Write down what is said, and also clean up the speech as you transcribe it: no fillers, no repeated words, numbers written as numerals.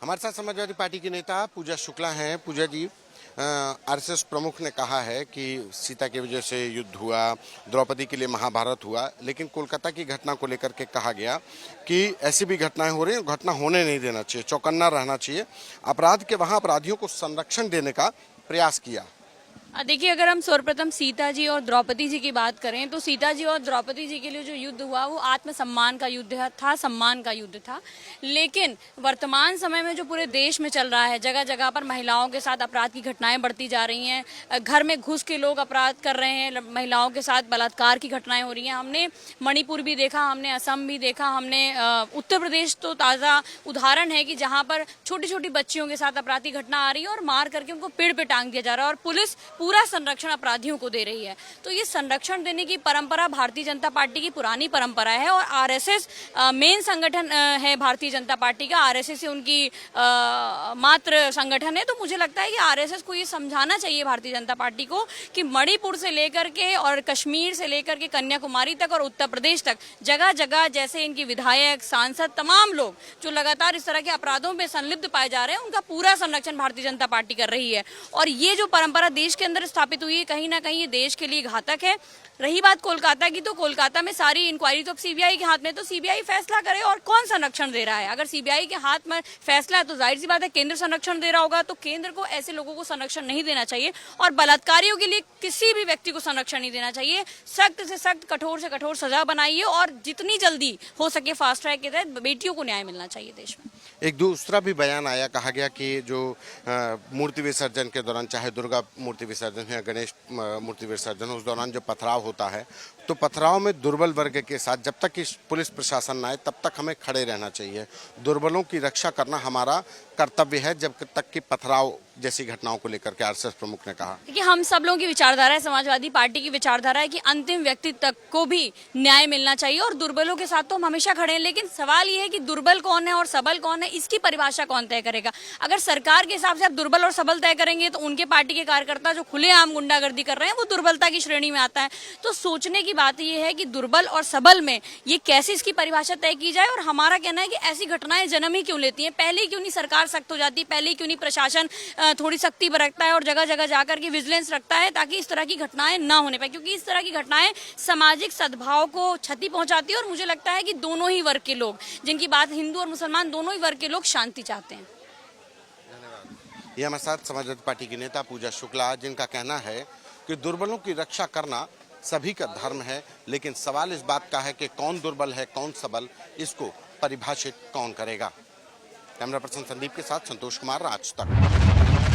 हमारे साथ समाजवादी पार्टी की नेता पूजा शुक्ला हैं। पूजा जी, आरएसएस प्रमुख ने कहा है कि सीता की वजह से युद्ध हुआ, द्रौपदी के लिए महाभारत हुआ, लेकिन कोलकाता की घटना को लेकर के कहा गया कि ऐसी भी घटनाएं हो रही हैं, घटना होने नहीं देना चाहिए, चौकन्ना रहना चाहिए। अपराध के वहां अपराधियों को संरक्षण देने का प्रयास किया। देखिए, अगर हम सर्वप्रथम सीता जी और द्रौपदी जी की बात करें तो सीता जी और द्रौपदी जी के लिए जो युद्ध हुआ वो आत्मसम्मान का युद्ध था, सम्मान का युद्ध था। लेकिन वर्तमान समय में जो पूरे देश में चल रहा है, जगह जगह पर महिलाओं के साथ अपराध की घटनाएं बढ़ती जा रही हैं, घर में घुस के लोग अपराध कर रहे हैं, महिलाओं के साथ बलात्कार की घटनाएं हो रही हैं। हमने मणिपुर भी देखा, हमने असम भी देखा, हमने उत्तर प्रदेश तो ताज़ा उदाहरण है कि जहाँ पर छोटी छोटी बच्चियों के साथ अपराध की घटना आ रही है और मार करके उनको पेड़ पे टांग दिया जा रहा है और पुलिस पूरा संरक्षण अपराधियों को दे रही है। तो ये संरक्षण देने की परंपरा भारतीय जनता पार्टी की पुरानी परंपरा है और आरएसएस मेन संगठन है भारतीय जनता पार्टी का। आरएसएस से उनकी मात्र संगठन है। तो मुझे लगता है कि आरएसएस को ये समझाना चाहिए भारतीय जनता पार्टी को कि मणिपुर से लेकर के और कश्मीर से लेकर के कन्याकुमारी तक और उत्तर प्रदेश तक जगह जगह जैसे इनकी विधायक, सांसद, तमाम लोग जो लगातार इस तरह के अपराधों में संलिप्त पाए जा रहे हैं, उनका पूरा संरक्षण भारतीय जनता पार्टी कर रही है। और ये जो परंपरा देश के अंदर स्थापित हुई है, कहीं ना कहीं ये देश के लिए घातक है। रही बात कोलकाता की, तो कोलकाता में सारी इंक्वायरी तो अब सीबीआई के हाथ में, तो सीबीआई फैसला करे और कौन संरक्षण दे रहा है। अगर सीबीआई के हाथ में फैसला है तो जाहिर सी बात है केंद्र संरक्षण दे रहा होगा, तो केंद्र को ऐसे लोगों को संरक्षण नहीं देना चाहिए और बलात्कारियों के लिए किसी भी व्यक्ति को संरक्षण नहीं देना चाहिए। सख्त से सख्त, कठोर से कठोर सजा बनाइए और जितनी जल्दी हो सके फास्ट ट्रैक के तहत बेटियों को न्याय मिलना चाहिए देश में। एक दूसरा भी बयान आया, कहा गया कि जो मूर्ति विसर्जन के दौरान, चाहे दुर्गा मूर्ति विसर्जन या गणेश मूर्ति विसर्जन, उस दौरान जो पथराव होता है तो पथराव में दुर्बल वर्ग के साथ जब तक कि पुलिस प्रशासन न आए तब तक हमें खड़े रहना चाहिए। दुर्बलों की रक्षा करना हमारा कर्तव्य है जब तक कि पथराव जैसी घटनाओं को लेकर के आरएसएस प्रमुख ने कहा। देखिए, हम सब लोगों की विचारधारा है, समाजवादी पार्टी की विचारधारा है कि अंतिम व्यक्ति तक को भी न्याय मिलना चाहिए और दुर्बलों के साथ तो हम हमेशा खड़े हैं। लेकिन सवाल ये है कि दुर्बल कौन है और सबल कौन है, इसकी परिभाषा कौन तय करेगा। अगर सरकार के हिसाब से आप दुर्बल और सबल तय करेंगे तो उनके पार्टी के कार्यकर्ता जो खुलेआम गुंडागर्दी कर रहे हैं वो दुर्बलता की श्रेणी में आता है। तो सोचने की बात यह है कि दुर्बल और सबल में ये कैसे इसकी परिभाषा तय की जाए। और हमारा कहना है कि ऐसी घटनाएं जन्म ही क्यों लेती हैं, पहले ही क्यों नहीं सरकार सख्त हो जाती, पहले ही क्यों नहीं प्रशासन थोड़ी सख्ती बरतता है और जगह जगह जाकर के विजिलेंस रखता है ताकि इस तरह की घटनाएं ना होने पाए। क्योंकि इस तरह की घटनाएं सामाजिक सद्भाव को क्षति पहुंचाती है और मुझे लगता है कि दोनों ही वर्ग के लोग, जिनकी बात हिंदू और मुसलमान, दोनों ही वर्ग के लोग शांति चाहते हैं। ये हमारे साथ समाजवादी पार्टी की नेता पूजा शुक्ला, जिनका कहना है कि दुर्बलों की रक्षा करना सभी का धर्म है, लेकिन सवाल इस बात का है कि कौन दुर्बल है, कौन सबल, इसको परिभाषित कौन करेगा। कैमरा पर्सन संदीप के साथ संतोष कुमार, राज तक।